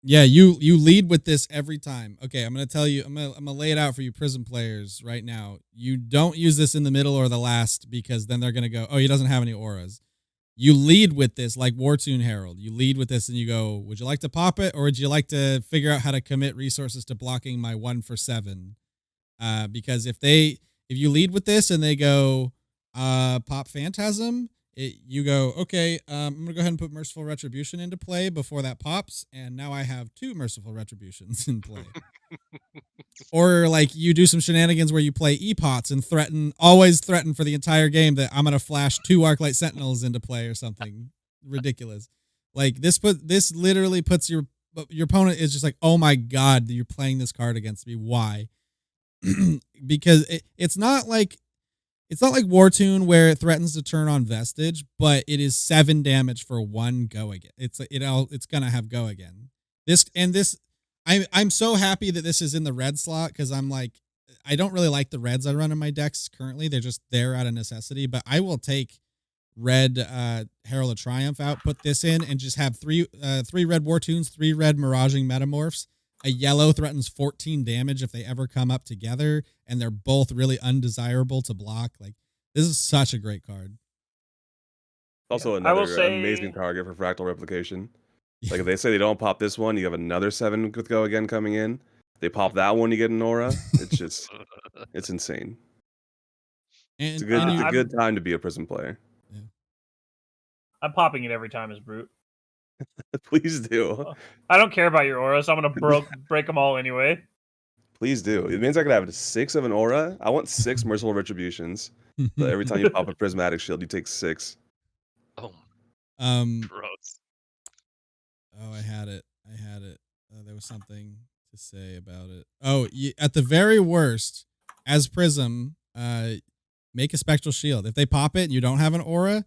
Yeah, you lead with this every time. Okay, I'm gonna tell you. I'm gonna lay it out for you, Prism players, right now. You don't use this in the middle or the last, because then they're gonna go, oh, he doesn't have any auras. You lead with this like Wartune Herald. You lead with this and you go, would you like to pop it, or would you like to figure out how to commit resources to blocking my 1 for 7? Because if you lead with this and they go pop Phantasm, you go, okay, I'm gonna go ahead and put Merciful Retribution into play before that pops, and now I have 2 Merciful Retributions in play. Or like you do some shenanigans where you play E-Pots and always threaten for the entire game that I'm gonna flash 2 Arclight Sentinels into play or something ridiculous. Like this literally puts your opponent is just like, oh my god, you're playing this card against me. Why? Because it's not like Wartune where it threatens to turn on Vestige, but it is 7 damage for 1 go again. It's gonna have go again. I'm so happy that this is in the red slot, because I'm like, I don't really like the reds I run in my decks currently. They're just there out of necessity, but I will take red Herald of Triumph out, put this in, and just have three red War Tunes, 3 red Miraging Metamorphs. A yellow threatens 14 damage if they ever come up together, and they're both really undesirable to block. Like, this is such a great card.
Also,
I will
another
say-
amazing target for Fractal Replication. Like, if they say they don't pop this one, you have another 7 with Go Again coming in. They pop that one, you get an aura. It's just, it's insane.
And,
It's a good,
and
it's
you,
a good time to be a Prism player.
I'm popping it every time as Brute.
Please do.
I don't care about your auras. I'm gonna break them all anyway.
Please do. It means I could have 6 of an aura. I want 6 Merciful Retributions. So every time you pop a Prismatic Shield, you take 6.
Oh,
um,
gross.
oh, I had it. There was something to say about it. Oh, at the very worst, as Prism, make a Spectral Shield. If they pop it and you don't have an aura,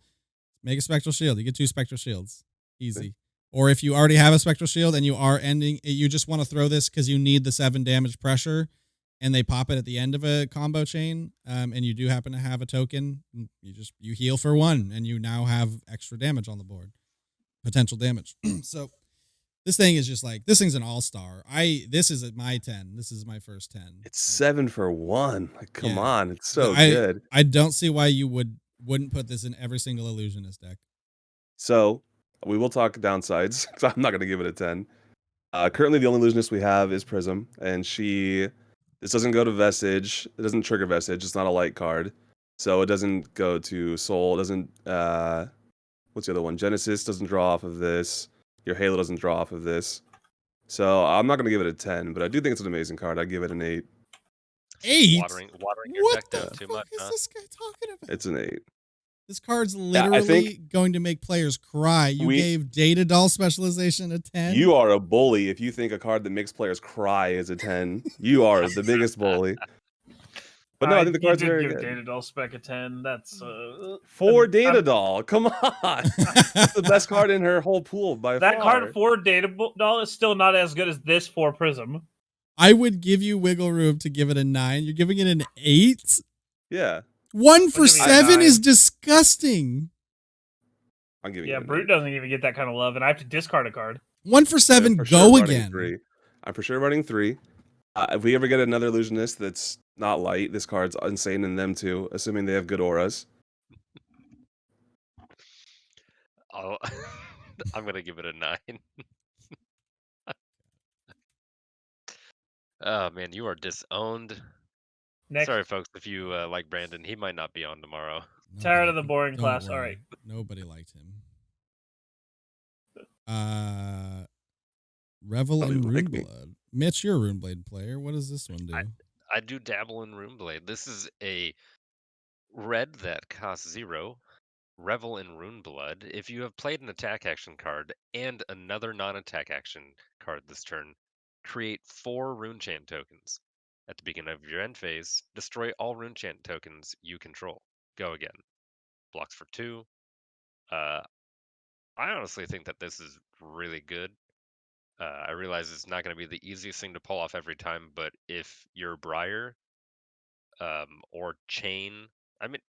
make a Spectral Shield. You get 2 Spectral Shields. Easy. Or if you already have a Spectral Shield and you are ending, you just want to throw this because you need the 7 damage pressure, and they pop it at the end of a combo chain, and you do happen to have a token, you heal for 1, and you now have extra damage on the board. Potential damage. So this thing is just like, this thing's an all-star. This is at my 10. This is my first 10.
It's 7 for 1. Like, come on. It's so
I,
good.
I don't see why you wouldn't put this in every single Illusionist deck.
So, we will talk downsides, because I'm not going to give it a 10. Currently, the only Illusionist we have is Prism, and this doesn't go to Vestige. It doesn't trigger Vestige. It's not a light card. So it doesn't go to Soul. It doesn't, what's the other one? Genesis doesn't draw off of this. Your Halo doesn't draw off of this. So I'm not going to give it a 10, but I do think it's an amazing card. I'd give it an 8.
8?
Watering your
What
deck
the
down too
fuck
much,
is
huh?
this guy talking about?
It's an 8.
This card's
I
literally
think
going to make players cry. You gave Data Doll Specialization a 10?
You are a bully if you think a card that makes players cry is a 10. You are the biggest bully. But no, I think the card's very good.
Data Doll Spec a 10. That's
for Data Doll. Come on. It's the best card in her whole pool by far.
That card for Data Doll is still not as good as this for Prism.
I would give you wiggle room to give it a 9. You're giving it an 8?
Yeah.
1 for
I'll give it a
7
9.
is disgusting.
I'm giving
Yeah,
it
Brute doesn't even get that kind of love, and I have to discard a card.
1 for 7,
for
go
sure
again.
3. I'm for sure running 3. If we ever get another Illusionist that's not light, this card's insane in them too, assuming they have good auras.
Oh, I'm gonna give it a 9. Oh man, you are disowned.
Next,
Sorry, folks, if you like Brandon, he might not be on tomorrow.
tired of the boring
Don't
class.
worry.
All right.
Nobody liked him. Revel in
Nobody liked me.
Runeblood. Mitch, you're a Runeblade player. What does this one do?
I do dabble in Runeblade. This is a red that costs 0. Revel in Runeblood. If you have played an attack action card and another non-attack action card this turn, create 4 Rune Chant tokens. At the beginning of your end phase, destroy all Rune Chant tokens you control. Go again. Blocks for 2. I honestly think that this is really good. I realize it's not going to be the easiest thing to pull off every time, but if you're Briar or Chain, I mean,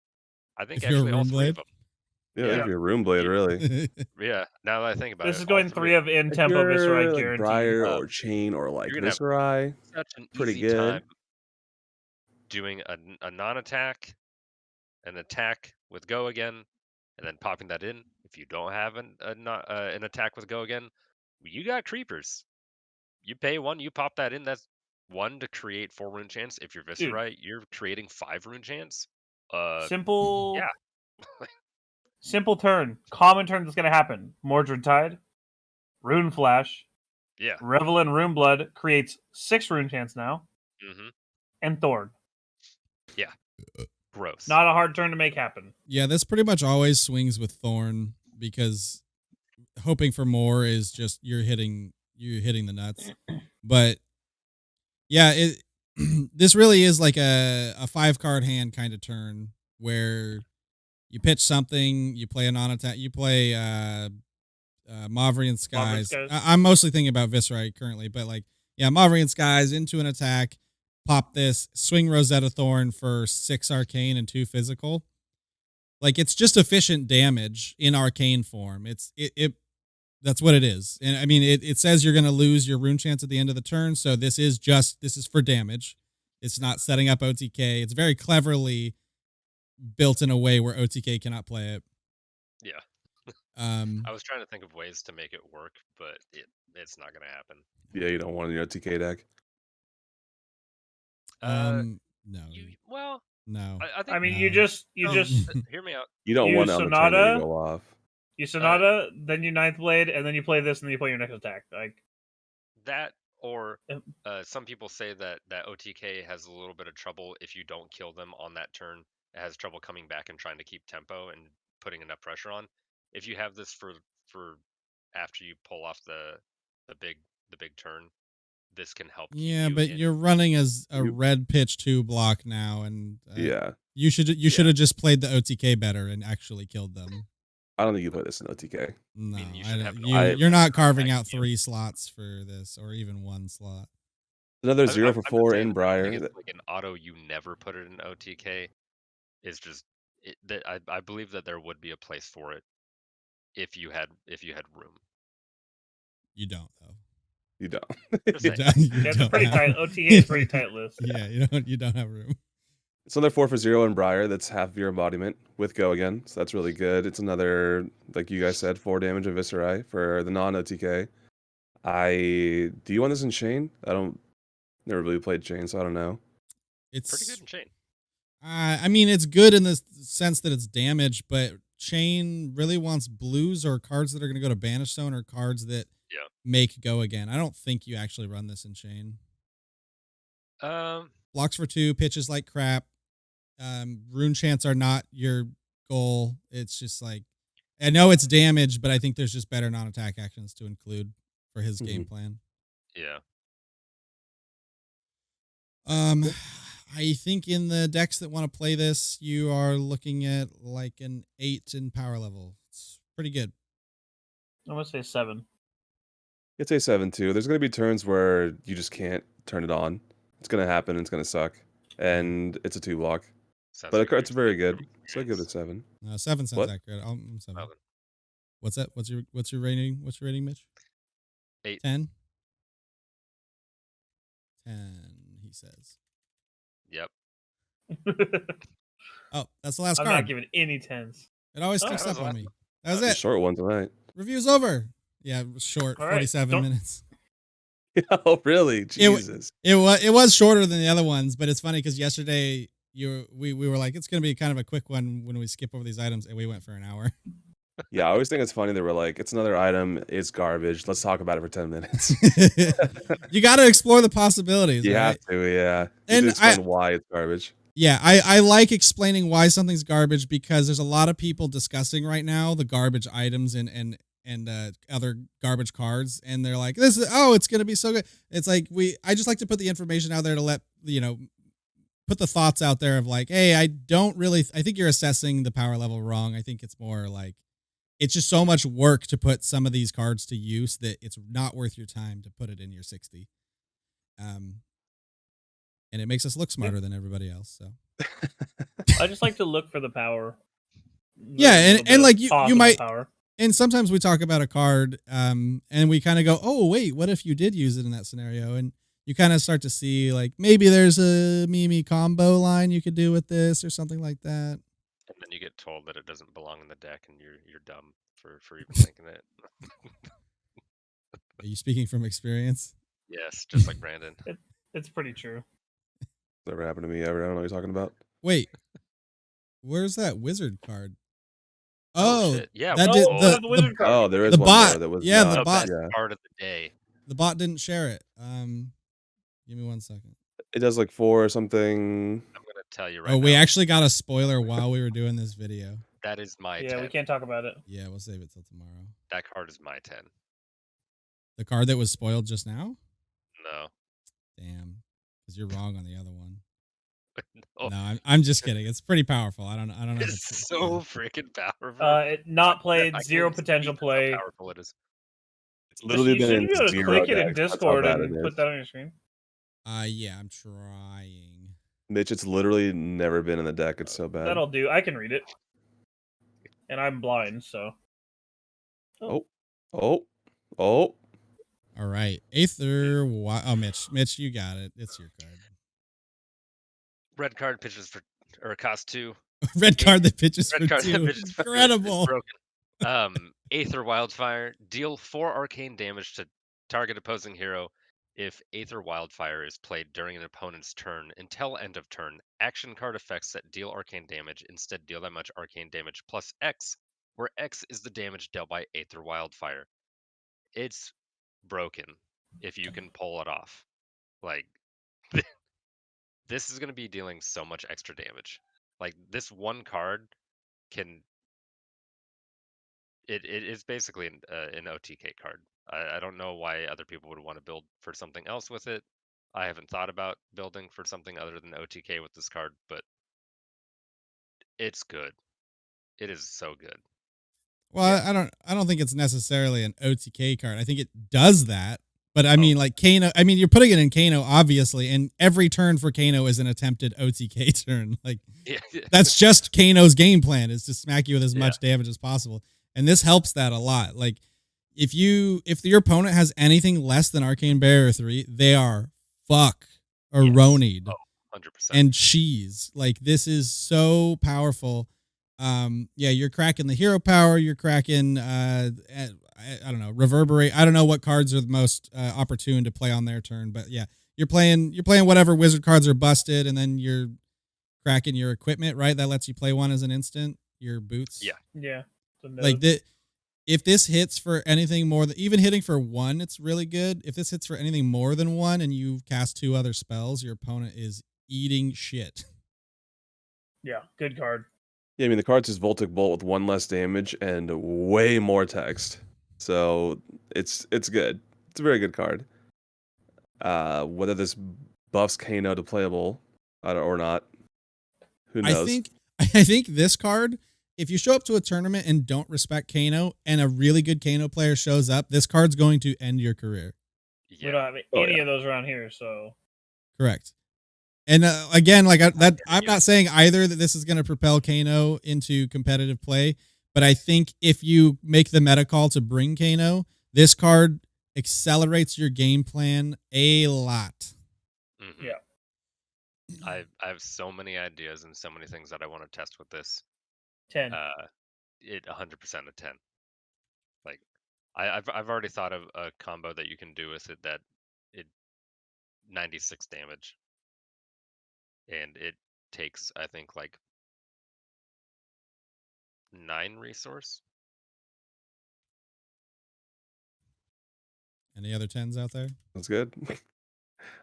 I think
If you're
actually all 3
Runeblade?
of them.
Yeah,
Yeah.
if you're Runeblade, really.
Yeah, now that I think about it.
This is
all
going
3
3 of in tempo
If you're,
Viscerai
like,
guaranteed.
Briar or Chain or like
you're gonna have
Viscerai,
such an
pretty
easy
good.
time doing a non-attack, an attack with Go again, and then popping that in. If you don't have an attack with Go again, you got creepers. You pay 1, you pop that in. That's 1 to create 4 Rune Chants. If you're Viscerai, you're creating 5 Rune Chants.
Simple.
yeah.
Simple turn. Common turn that's going to happen. Mordred Tide. Rune Flash.
Yeah.
Revel in Runeblood creates 6 Rune Chants now.
Mm-hmm.
And Thorn.
Yeah. Gross.
Not a hard turn to make happen.
Yeah, this pretty much always swings with Thorn because hoping for more is just you're hitting the nuts. But yeah, this really is like a 5-card hand kind of turn where you pitch something, you play a non-attack, you play Mavrian Skies. I'm mostly thinking about Viscerai currently, but like, yeah, Mavrian Skies into an attack, pop this, swing Rosetta Thorn for 6 arcane and 2 physical. Like it's just efficient damage in arcane form. It that's what it is. And I mean it says you're gonna lose your rune chance at the end of the turn, so this is for damage. It's not setting up OTK. It's very cleverly built in a way where OTK cannot play it.
Yeah.
Um
I was trying to think of ways to make it work, but it's not gonna happen.
Yeah, you don't want it in your TK deck.
no.
Well,
No.
I think.
I mean,
No.
you just
Hear me out.
You don't
You
want it on the turn that you
Sonata?
go off.
you Sonata, then you Ninth Blade, and then you play this, and then you play your next attack. Like
That or
Yep.
some people say that OTK has a little bit of trouble if you don't kill them on that turn. It has trouble coming back and trying to keep tempo and putting enough pressure on. If you have this for after you pull off the big turn, this can help.
Yeah, but you're running as a red pitch 2 block now, and you should have just played the OTK better and actually killed them.
I don't think you play this in OTK.
No,
I mean, you should have
you're not carving out 3 slots for this, or even 1 slot.
Another 0 for 4 in
I
Briar.
think it's like an auto. You never put it in OTK. Is just I believe that there would be a place for it if you had room.
You don't though.
You don't.
It's a pretty tight OTK. Is pretty tight list.
Yeah, you don't have room.
It's another 4 for 0 in Briar. That's half of your embodiment with Go again. So that's really good. It's another, like you guys said, 4 damage of Viscerai for the non-OTK. Do you want this in Chain? Never really played Chain, so I don't know.
It's pretty good in Chain.
I mean, it's good in the sense that it's damage, but Chain really wants blues or cards that are going to go to Banish Zone or cards that make Go again. I don't think you actually run this in Chain. Blocks for 2, pitches like crap. Rune chants are not your goal. It's just like, I know it's damage, but I think there's just better non-attack actions to include for his game plan.
Yeah.
I think in the decks that want to play this, you are looking at like an 8 in power level. It's pretty good.
I'm gonna say 7.
It's a 7 too. There's gonna be turns where you just can't turn it on. It's gonna happen. And it's gonna suck, and it's a 2 block. But it's very good. So I give it a 7.
7 sounds accurate. I'm 7. What's that? What's your rating? What's your rating, Mitch?
8.
10. 10. He says.
Yep.
Oh, that's the last card.
I'm not giving any 10s.
It always sticks up on me. That was it.
Short one tonight.
Review's over. Yeah, it was short. 47 minutes.
Oh, really? Jesus.
It was shorter than the other ones, but it's funny because yesterday we were like, it's gonna be kind of a quick one when we skip over these items, and we went for an hour.
Yeah, I always think it's funny that we're like, it's another item, it's garbage. Let's talk about it for 10 minutes.
You got to explore the possibilities.
You have to, yeah. And explain why it's garbage.
Yeah, I like explaining why something's garbage because there's a lot of people discussing right now the garbage items and other garbage cards, and they're like, it's gonna be so good. It's like I just like to put the information out there to let put the thoughts out there of like, hey, I think you're assessing the power level wrong. I think it's more like it's just so much work to put some of these cards to use that it's not worth your time to put it in your 60. And it makes us look smarter than everybody else. So
I just like to look for the power.
Yeah, and like you might
power.
And sometimes we talk about a card, and we kind of go, oh, wait, what if you did use it in that scenario? And you kind of start to see, like, maybe there's a Mimi combo line you could do with this or something like that.
And then you get told that it doesn't belong in the deck, and you're dumb for even thinking it.
Are you speaking from experience?
Yes, just like Brandon.
It's pretty true.
Never happened to me ever. I don't know what you're talking about.
Wait, where's that wizard card?
Oh yeah,
the wizard card.
Oh, there is
the
one
bot.
more that was
The bot
part of the day.
The bot didn't share it. Give me 1 second.
It does like 4 or something.
I'm gonna tell you right now.
Oh, we actually got a spoiler while we were doing this video.
That is my 10.
Yeah, we can't talk about it.
Yeah, we'll save it till tomorrow.
That card is my 10.
The card that was spoiled just now?
No.
Damn, because you're wrong on the other one.
No,
no I'm just kidding. It's pretty powerful. I don't know. If
it's so freaking powerful.
It not played, 0 potential play.
How powerful it is.
It's literally been in 0
click it in
decks.
Discord and put that on your screen.
Yeah, I'm trying.
Mitch, it's literally never been in the deck. It's so bad.
That'll do. I can read it. and I'm blind, so.
Oh. Oh. Oh.
All right, Aether. Oh, Mitch, you got it. It's your card.
Red card pitches for or cost 2.
Red card that pitches
Red
for
card
2.
that pitches for 2 is
Incredible.
broken. Aether Wildfire. Deal 4 arcane damage to target opposing hero. If Aether Wildfire is played during an opponent's turn until end of turn, action card effects that deal arcane damage instead deal that much arcane damage plus X, where X is the damage dealt by Aether Wildfire. It's broken if you can pull it off. Like, this is going to be dealing so much extra damage. Like, this one card can... It is basically an OTK card. I don't know why other people would want to build for something else with it. I haven't thought about building for something other than OTK with this card, but it's good. It is so good.
Well,
Yeah.
I don't think it's necessarily an OTK card. I think it does that. But I mean, like Kano, I mean, you're putting it in Kano, obviously, and every turn for Kano is an attempted OTK turn. Like, that's just Kano's game plan, is to smack you with as much damage as possible. And this helps that a lot. Like, if your opponent has anything less than Arcane Barrier 3, they are ronied.
Oh, 100%.
And cheese. Like, this is so powerful. Yeah, you're cracking the hero power. You're cracking, I don't know, reverberate. I don't know what cards are the most opportune to play on their turn, but yeah, you're playing whatever wizard cards are busted, and then you're cracking your equipment, right? That lets you play one as an instant. Your boots.
Yeah.
Like if this hits for anything more than even hitting for 1, it's really good. If this hits for anything more than 1, and you cast 2 other spells, your opponent is eating shit.
Yeah, good card.
Yeah, I mean the card says Voltic Bolt with 1 less damage and way more text, so it's good. It's a very good card. Whether this buffs Kano to playable or not, who knows?
I think this card, if you show up to a tournament and don't respect Kano, and a really good Kano player shows up, this card's going to end your career.
Yeah. We don't have any of those around here, so.
Correct. And again, like I'm not saying either that this is going to propel Kano into competitive play, but I think if you make the meta call to bring Kano, this card accelerates your game plan a lot.
Mm-hmm. Yeah. I have so many ideas and so many things that I want to test with this.
10.
It 100% a 10. Like, I've already thought of a combo that you can do with it that it 96 damage. And it takes, I think, like 9 resource.
Any other 10s out there?
That's good.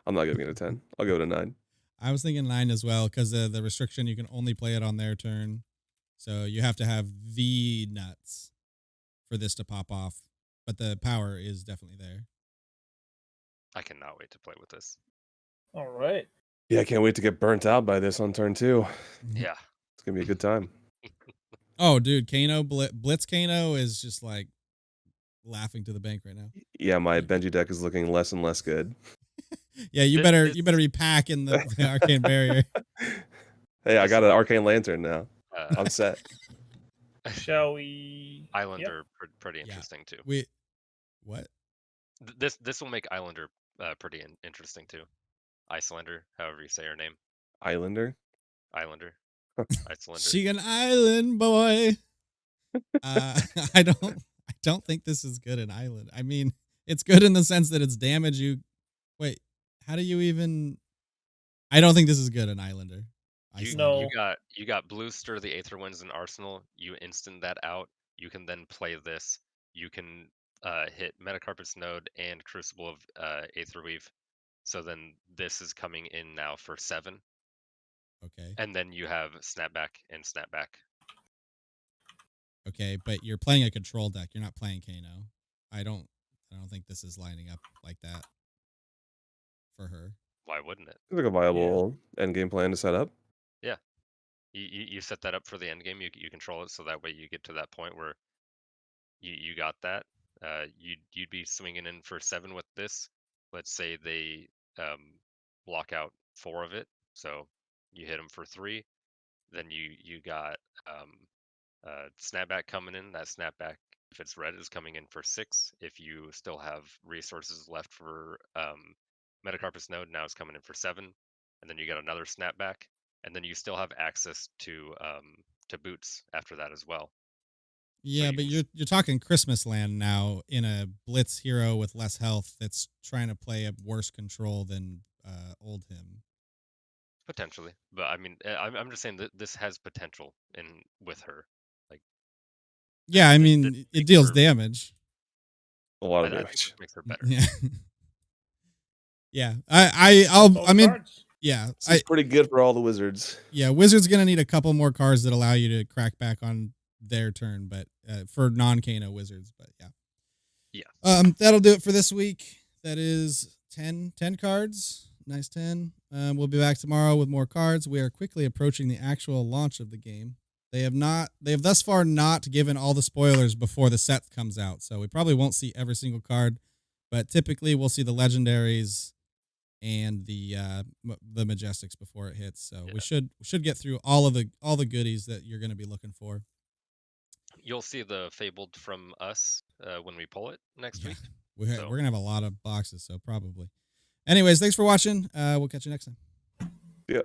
I'm not giving it a 10. I'll give it a 9.
I was thinking 9 as well, because the restriction, you can only play it on their turn. So you have to have the nuts for this to pop off. But the power is definitely there.
I cannot wait to play with this.
All right.
Yeah, I can't wait to get burnt out by this on turn 2.
Yeah.
It's going to be a good time.
Oh, dude, Kano, Blitz Kano is just like laughing to the bank right now.
Yeah, my Benji deck is looking less and less good.
Yeah, you better be packing the Arcane Barrier.
Hey, I got an Arcane Lantern now. I'm set.
Shall we?
Islander, pretty interesting too.
What?
This will make Islander pretty interesting too. Icelander, however you say her name.
Islander.
Icelander.
She an island boy. I don't think this is good in Island. I mean, it's good in the sense that it's damage you. Wait, how do you even? I don't think this is good in Islander.
You got Blue Stir the Aether Winds in Arsenal. You instant that out. You can then play this. You can hit Metacarpet's Node and Crucible of Aetherweave. So then this is coming in now for 7.
Okay.
And then you have Snapback and Snapback.
Okay, but you're playing a control deck. You're not playing Kano. I don't think this is lining up like that for her.
Why wouldn't it?
It's like a viable end game plan to set up.
Yeah. You set that up for the end game. You control it so that way you get to that point where you got that. You'd be swinging in for 7 with this. Let's say they block out 4 of it, so you hit them for 3. Then you got Snapback coming in. That snapback, if it's red, is coming in for 6. If you still have resources left for Metacarpus Node, now it's coming in for 7. And then you get another snapback, and then you still have access to boots after that as well.
Yeah, but you're talking Christmas Land now in a Blitz hero with less health that's trying to play a worse control than old him.
Potentially, but I mean, I'm just saying that this has potential with her. Like,
yeah, I mean, it deals damage.
A lot of damage.
Makes her better.
Yeah, yeah. I mean,
cards.
yeah,
it's pretty good for all the wizards.
Yeah, Wizards gonna need a couple more cards that allow you to crack back on their turn, but for non-Kano Wizards, but yeah. That'll do it for this week. That is 10 cards. Nice 10. We'll be back tomorrow with more cards. We are quickly approaching the actual launch of the game. They have thus far not given all the spoilers before the set comes out, so we probably won't see every single card, but typically we'll see the legendaries and the Majestics before it hits. So we should get through all the goodies that you're going to be looking for.
You'll see the Fabled from us when we pull it next week.
We're going to have a lot of boxes, so probably. Anyways, thanks for watching. We'll catch you next time.
Yeah.